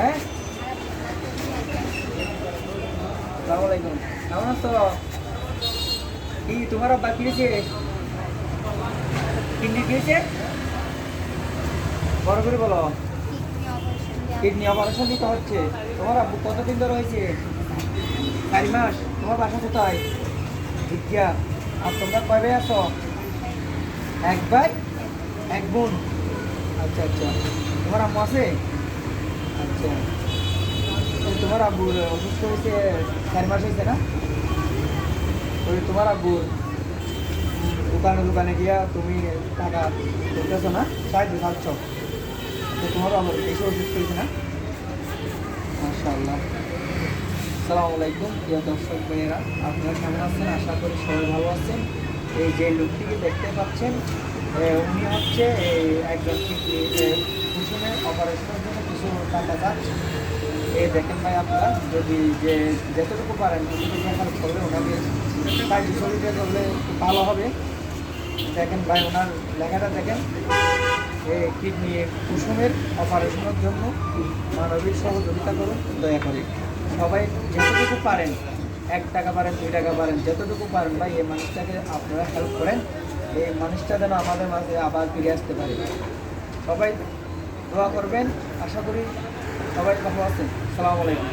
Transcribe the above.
হ্যাঁ, আসসালামু আলাইকুম। কেমন আছো? কি তোমার আব্বা কি হয়েছে? কিডনি কি হয়েছে? বড় করে বলো। কিডনি অপারেশন দিতে হচ্ছে। তোমার আব্বু কতদিন ধরে হয়েছে? 4 মাস। তোমার বাসা কোথায়? ভিক্ষা। আর তোমরা কয় ভাই আছো? এক ভাই এক বোন। আচ্ছা আচ্ছা। তোমার আম্মু আছে? আচ্ছা। তো তোমার আব্বুর অসুস্থ হয়েছে 4 মাস হয়েছে না? ওই তোমার আব্বুর দোকানে দোকানে গিয়া তুমি টাকা করতেছো না, সাহায্য খাচ্ছ, তো তোমার আবার বেশি অসুস্থ হয়েছে না? মাশাআল্লাহ। আসসালামু আলাইকুম প্রিয় দর্শক ভাইয়েরা, আপনারা কেমন আছেন? আশা করি সবাই ভালো আছেন। এই যে লোকটিকে দেখতে পাচ্ছেন, উনি হচ্ছে একজন কিডনি কুসুমের অপারেশনের জন্য কিছু টাকা চাচ্ছে। এই দেখেন ভাই, আপনারা যদি যে যতটুকু পারেন ততটুকু হেল্প করলে ওনাকে সাহায্য সহযোগিতা করলে একটু ভালো হবে। দেখেন ভাই, ওনার লেখাটা দেখেন, কিডনি কুসুমের অপারেশনের জন্য মানবিক সহযোগিতা করুন দয়া করে। সবাই যতটুকু পারেন, 1 টাকা পারেন, 2 টাকা পারেন, যতটুকু পারেন ভাই এই মানুষটাকে আপনারা হেল্প করেন। এই মানুষটা যেন আমাদের মাঝে আবার ফিরে আসতে পারে। সবাই দোয়া করবেন। আশা করি সবাই ভালো আছেন। আসসালামু আলাইকুম।